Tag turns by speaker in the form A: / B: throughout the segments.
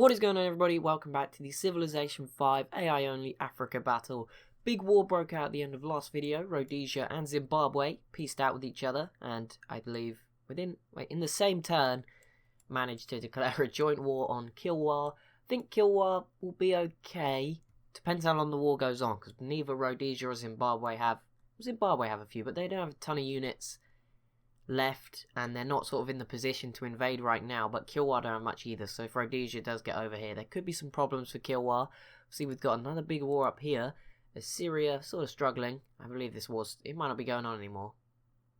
A: What is going on, everybody? Welcome back to the Civilization 5 AI only Africa battle. Big war broke out at the end of last video. Rhodesia and Zimbabwe pieced out with each other, and I believe in the same turn managed to declare a joint war on Kilwa. I think Kilwa will be okay. Depends how long the war goes on, because neither Rhodesia or Zimbabwe have a few, but they don't have a ton of units left, and they're not sort of in the position to invade right now, but Kilwa don't have much either, so if Rhodesia does get over here, there could be some problems for Kilwa. See, we've got another big war up here. Assyria sort of struggling. I believe it might not be going on anymore.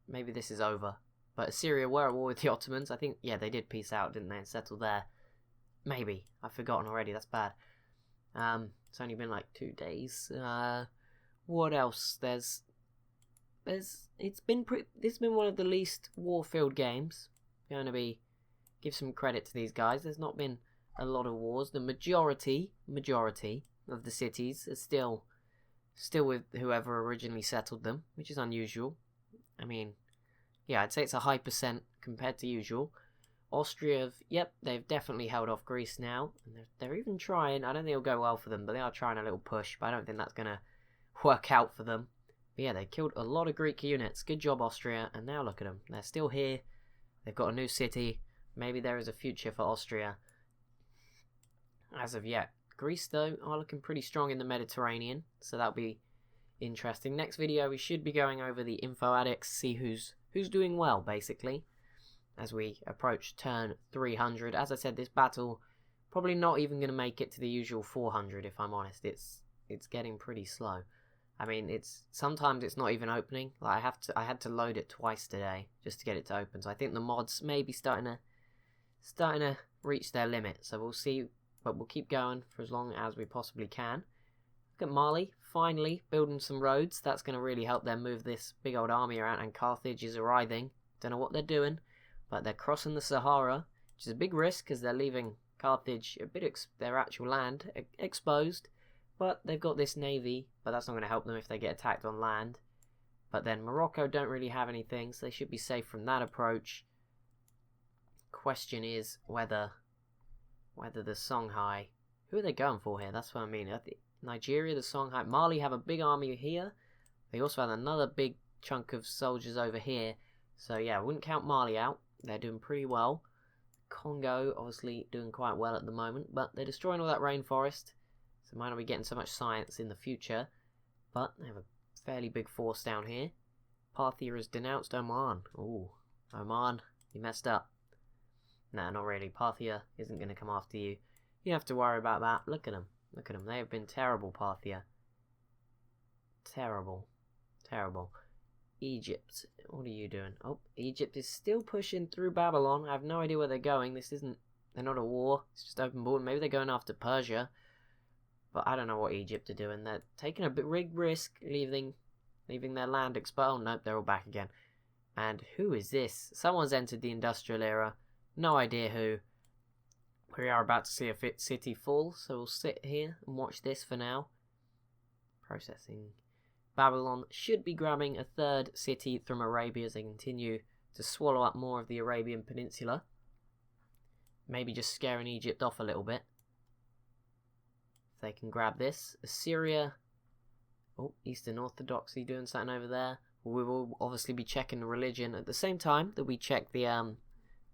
A: Maybe this is over. But Assyria were at war with the Ottomans. I think, yeah, they did peace out, didn't they, and settle there. Maybe. I've forgotten already, that's bad. It's only been like 2 days. What else? This has been one of the least war-filled games. Going to give some credit to these guys. There's not been a lot of wars. The majority of the cities are still with whoever originally settled them, which is unusual. I mean, yeah, I'd say it's a high percent compared to usual. Austria, they've definitely held off Greece now, and they're even trying. I don't think it'll go well for them, but they are trying a little push. But I don't think that's gonna work out for them. But yeah, they killed a lot of Greek units. Good job, Austria. And now look at them. They're still here. They've got a new city. Maybe there is a future for Austria. As of yet. Greece, though, are looking pretty strong in the Mediterranean. So that'll be interesting. Next video, we should be going over the info addicts. See who's doing well, basically. As we approach turn 300. As I said, this battle probably not even going to make it to the usual 400, if I'm honest. It's getting pretty slow. I mean, sometimes it's not even opening. Like I had to load it twice today just to get it to open. So I think the mods may be starting to reach their limit. So we'll see, but we'll keep going for as long as we possibly can. Look at Mali finally building some roads. That's going to really help them move this big old army around. And Carthage is arriving. Don't know what they're doing, but they're crossing the Sahara, which is a big risk because they're leaving Carthage their actual land exposed. But they've got this navy, but that's not going to help them if they get attacked on land. But then Morocco don't really have anything, so they should be safe from that approach. Question is whether the Songhai... Who are they going for here? That's what I mean. Nigeria, the Songhai... Mali have a big army here. They also have another big chunk of soldiers over here. So yeah, I wouldn't count Mali out. They're doing pretty well. Congo, obviously, doing quite well at the moment. But they're destroying all that rainforest. So might not be getting so much science in the future, but they have a fairly big force down here. Parthia has denounced Oman. Ooh, Oman, you messed up. Nah, not really. Parthia isn't going to come after you. You have to worry about that. Look at them. Look at them. They have been terrible, Parthia. Terrible. Terrible. Egypt, what are you doing? Oh, Egypt is still pushing through Babylon. I have no idea where they're going. They're not a war. It's just open border. Maybe they're going after Persia. But I don't know what Egypt are doing. They're taking a big risk, leaving their land exposed. Oh, nope, they're all back again. And who is this? Someone's entered the industrial era. No idea who. We are about to see a city fall, so we'll sit here and watch this for now. Processing. Babylon should be grabbing a third city from Arabia as they continue to swallow up more of the Arabian Peninsula. Maybe just scaring Egypt off a little bit. They can grab this. Assyria. Oh, Eastern Orthodoxy doing something over there. We will obviously be checking the religion at the same time that we check the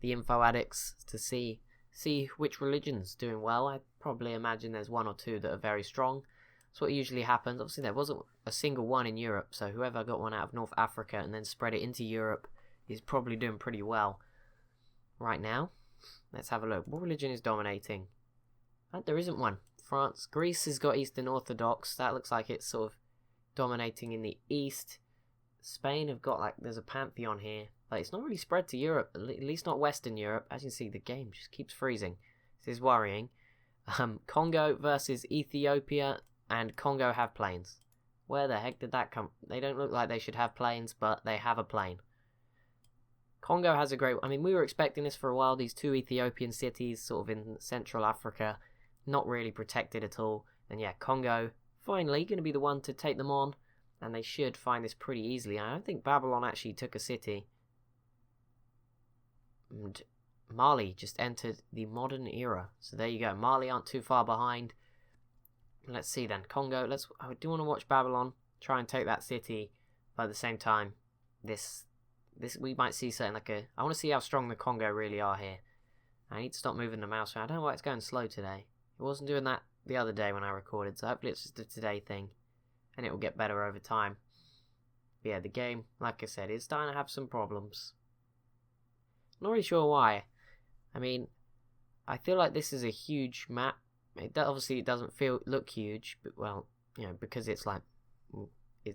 A: info addicts to see which religion's doing well. I probably imagine there's one or two that are very strong. That's what usually happens. Obviously there wasn't a single one in Europe, so whoever got one out of North Africa and then spread it into Europe is probably doing pretty well right now. Let's have a look. What religion is dominating? Oh, there isn't one. Greece has got Eastern Orthodox. That looks like it's sort of dominating in the east. Spain have got, there's a pantheon here. But it's not really spread to Europe, at least not Western Europe. As you can see, the game just keeps freezing. This is worrying. Congo versus Ethiopia, and Congo have planes. Where the heck did that come? They don't look like they should have planes, but they have a plane. Congo has a great... I mean, we were expecting this for a while. These two Ethiopian cities sort of in Central Africa. Not really protected at all. And yeah, Congo finally going to be the one to take them on. And they should find this pretty easily. I don't think Babylon actually took a city. And Mali just entered the modern era. So there you go. Mali aren't too far behind. Let's see then. Congo. I do want to watch Babylon try and take that city, but at the same time, this we might see something like a. I want to see how strong the Congo really are here. I need to stop moving the mouse around. I don't know why it's going slow today. It wasn't doing that the other day when I recorded, so hopefully it's just a today thing, and it will get better over time. But yeah, the game, like I said, is starting to have some problems. Not really sure why. I mean, I feel like this is a huge map. Obviously, it doesn't look huge, but well, you know, because it's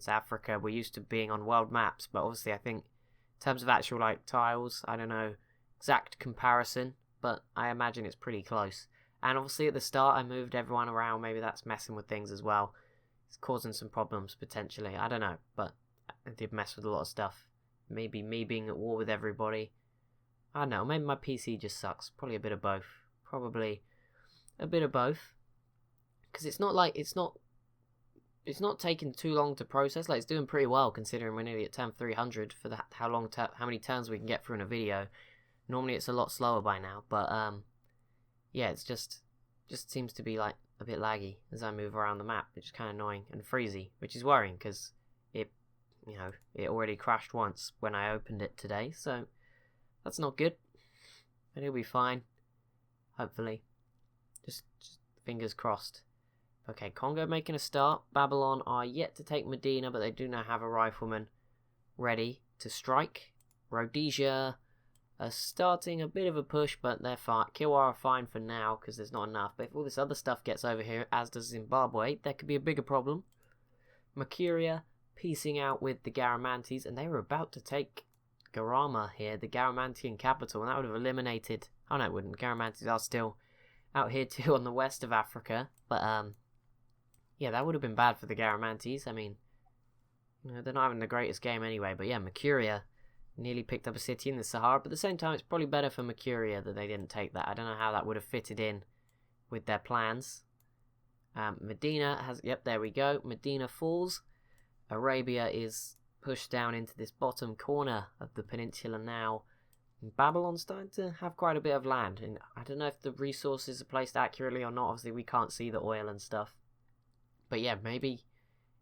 A: Africa. We're used to being on world maps, but obviously, I think in terms of actual like tiles, I don't know exact comparison, but I imagine it's pretty close. And obviously, at the start, I moved everyone around. Maybe that's messing with things as well. It's causing some problems potentially. I don't know, but I did mess with a lot of stuff. Maybe me being at war with everybody. I don't know, maybe my PC just sucks. Probably a bit of both. Probably a bit of both. Because it's not taking too long to process. Like, it's doing pretty well considering we're nearly at turn 300 for how many turns we can get through in a video. Normally it's a lot slower by now, but yeah, it's just seems to be like a bit laggy as I move around the map, which is kind of annoying and freezy, which is worrying because it already crashed once when I opened it today, so that's not good, but it'll be fine, hopefully. Just fingers crossed. Okay, Congo making a start. Babylon are yet to take Medina, but they do now have a rifleman ready to strike. Rhodesia are starting a bit of a push, but they're fine. Kilwa are fine for now because there's not enough. But if all this other stuff gets over here, as does Zimbabwe, that could be a bigger problem. Mercuria piecing out with the Garamantes, and they were about to take Garama here, the Garamantian capital, and that would have eliminated. Oh no, it wouldn't. Garamantes are still out here too on the west of Africa, but yeah, that would have been bad for the Garamantes. I mean, you know, they're not having the greatest game anyway, but yeah, Mercuria nearly picked up a city in the Sahara, but at the same time, it's probably better for Mercuria that they didn't take that. I don't know how that would have fitted in with their plans. Medina has, yep, there we go. Medina falls. Arabia is pushed down into this bottom corner of the peninsula now. Babylon's starting to have quite a bit of land, and I don't know if the resources are placed accurately or not. Obviously, we can't see the oil and stuff. But yeah, maybe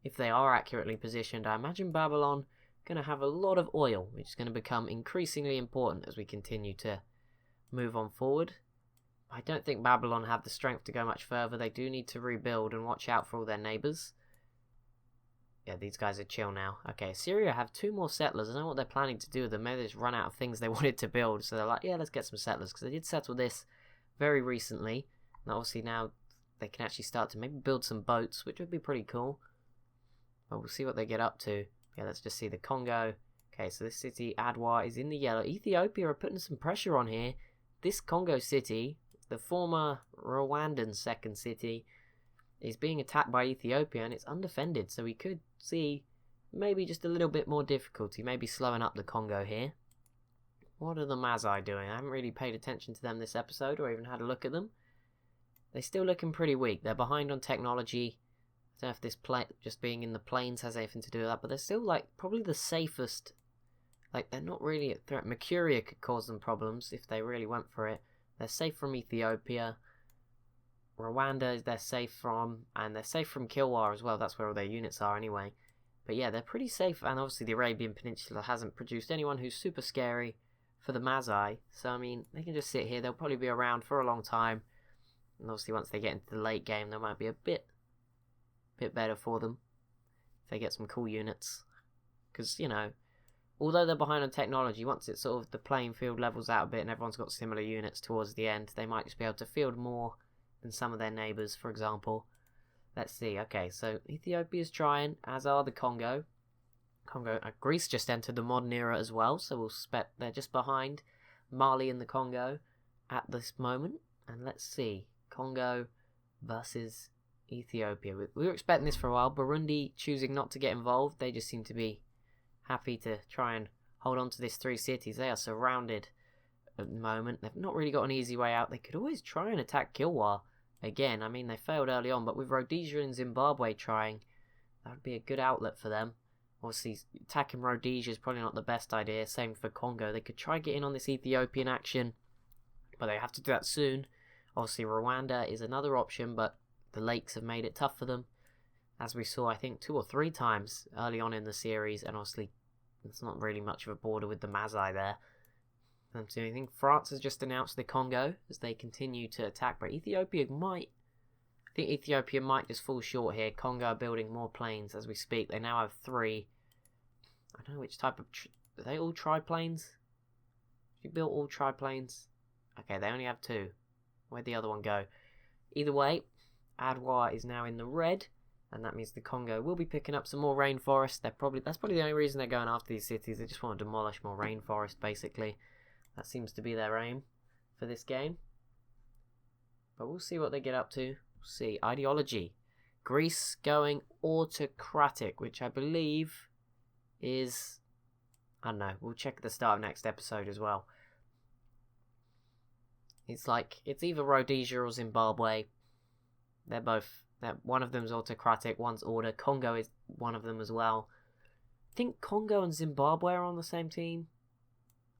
A: if they are accurately positioned, I imagine Babylon going to have a lot of oil, which is going to become increasingly important as we continue to move on forward. I don't think Babylon have the strength to go much further. They do need to rebuild and watch out for all their neighbours. Yeah, these guys are chill now. Okay, Syria have 2 more settlers. I don't know what they're planning to do with them. Maybe they just run out of things they wanted to build. So they're like, yeah, let's get some settlers. Because they did settle this very recently. And obviously now they can actually start to maybe build some boats, which would be pretty cool. But we'll see what they get up to. Yeah, let's just see the Congo. Okay, so this city, Adwa, is in the yellow. Ethiopia are putting some pressure on here. This Congo city, the former Rwandan second city, is being attacked by Ethiopia, and it's undefended, so we could see maybe just a little bit more difficulty, maybe slowing up the Congo here. What are the Mazai doing? I haven't really paid attention to them this episode, or even had a look at them. They're still looking pretty weak. They're behind on technology. I don't know if this just being in the plains has anything to do with that, but they're still, like, probably the safest. Like, they're not really a threat. Mercuria could cause them problems if they really went for it. They're safe from Ethiopia. Rwanda they're safe from, and they're safe from Kilwa as well. That's where all their units are anyway. But yeah, they're pretty safe, and obviously the Arabian Peninsula hasn't produced anyone who's super scary for the Mazai. So, I mean, they can just sit here. They'll probably be around for a long time. And obviously once they get into the late game, there might be a bit better for them if they get some cool units. Because, you know, although they're behind on technology, once it's sort of the playing field levels out a bit and everyone's got similar units towards the end, they might just be able to field more than some of their neighbours, for example. Let's see. Okay, so Ethiopia's trying, as are the Congo. Greece just entered the modern era as well, so we'll expect they're just behind Mali and the Congo at this moment. And let's see, Congo versus Ethiopia. We were expecting this for a while. Burundi choosing not to get involved. They just seem to be happy to try and hold on to this 3 cities. They are surrounded at the moment. They've not really got an easy way out. They could always try and attack Kilwa again. I mean, they failed early on, but with Rhodesia and Zimbabwe trying, that would be a good outlet for them. Obviously, attacking Rhodesia is probably not the best idea. Same for Congo. They could try get in on this Ethiopian action but they have to do that soon. Obviously, Rwanda is another option, but the lakes have made it tough for them, as we saw, I think, 2 or 3 times early on in the series, and obviously, it's not really much of a border with the Masai there. And so I think France has just announced the Congo as they continue to attack, but Ethiopia might just fall short here. Congo are building more planes as we speak. They now have 3. I don't know which type of... Are they all triplanes? You built all triplanes? Okay, they only have 2. Where'd the other one go? Either way, Adwa is now in the red, and that means the Congo will be picking up some more rainforest. That's probably the only reason they're going after these cities. They just want to demolish more rainforest, basically. That seems to be their aim for this game. But we'll see what they get up to. We'll see. Ideology. Greece going autocratic, which I believe is... I don't know. We'll check at the start of next episode as well. It's either Rhodesia or Zimbabwe. One of them's autocratic, one's order. Congo is one of them as well. I think Congo and Zimbabwe are on the same team.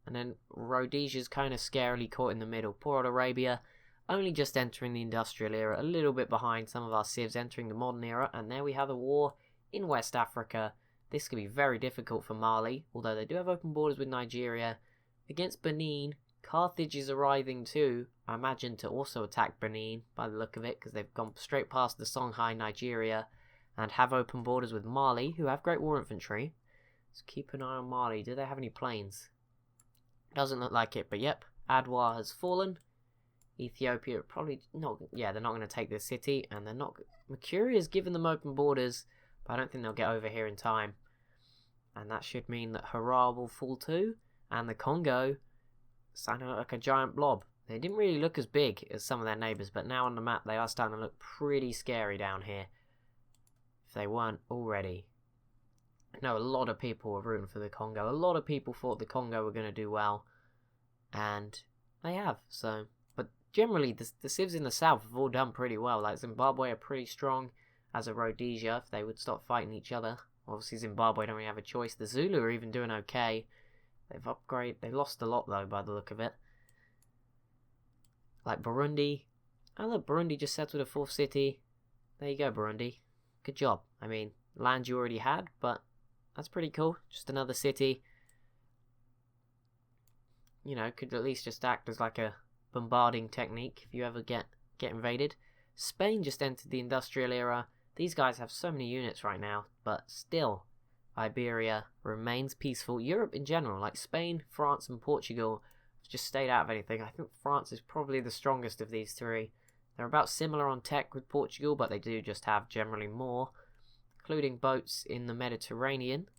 A: And then Rhodesia's kind of scarily caught in the middle. Poor old Arabia, only just entering the industrial era, a little bit behind some of our civs entering the modern era. And there we have a war in West Africa. This could be very difficult for Mali, although they do have open borders with Nigeria. Against Benin, Carthage is arriving too, I imagine to also attack Benin by the look of it, because they've gone straight past the Songhai, Nigeria, and have open borders with Mali, who have great war infantry. So keep an eye on Mali. Do they have any planes? Doesn't look like it, but yep, Adwa has fallen. Ethiopia probably not. Yeah, they're not going to take this city, and they're not. Mercury has given them open borders, but I don't think they'll get over here in time. And that should mean that Harare will fall too, and the Congo starting to look like a giant blob. They didn't really look as big as some of their neighbours, but now on the map they are starting to look pretty scary down here. If they weren't already. I know a lot of people were rooting for the Congo. A lot of people thought the Congo were going to do well. And they have, so... But generally, the civs in the south have all done pretty well. Like, Zimbabwe are pretty strong as a Rhodesia if they would stop fighting each other. Obviously, Zimbabwe don't really have a choice. The Zulu are even doing okay. They lost a lot, though, by the look of it. Like Burundi. Oh, look, Burundi just settled a 4th city. There you go, Burundi. Good job. I mean, land you already had, but that's pretty cool. Just another city. You know, could at least just act as like a bombarding technique if you ever get invaded. Spain just entered the industrial era. These guys have so many units right now, but still, Iberia remains peaceful. Europe in general, like Spain, France, and Portugal, have just stayed out of anything. I think France is probably the strongest of these 3. They're about similar on tech with Portugal, but they do just have generally more, including boats in the Mediterranean.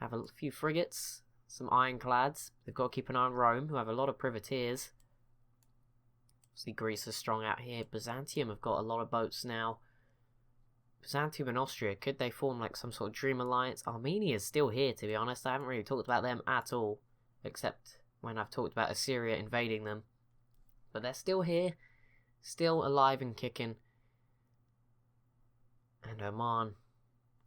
A: Have a few frigates, some ironclads. They've got to keep an eye on Rome, who have a lot of privateers. See, Greece is strong out here. Byzantium have got a lot of boats now. Byzantium and Austria, could they form like some sort of dream alliance? Armenia's still here, to be honest. I haven't really talked about them at all, except when I've talked about Assyria invading them. But they're still here, still alive and kicking. And Oman.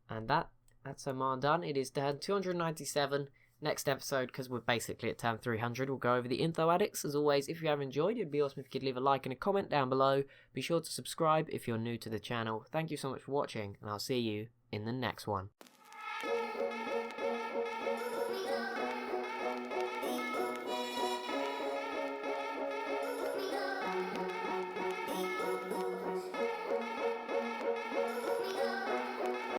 A: And that's Oman done. It is turn 297. Next episode, because we're basically at turn 300, we'll go over the info addicts. As always, if you have enjoyed, it'd be awesome if you could leave a like and a comment down below. Be sure to subscribe if you're new to the channel. Thank you so much for watching, and I'll see you in the next one.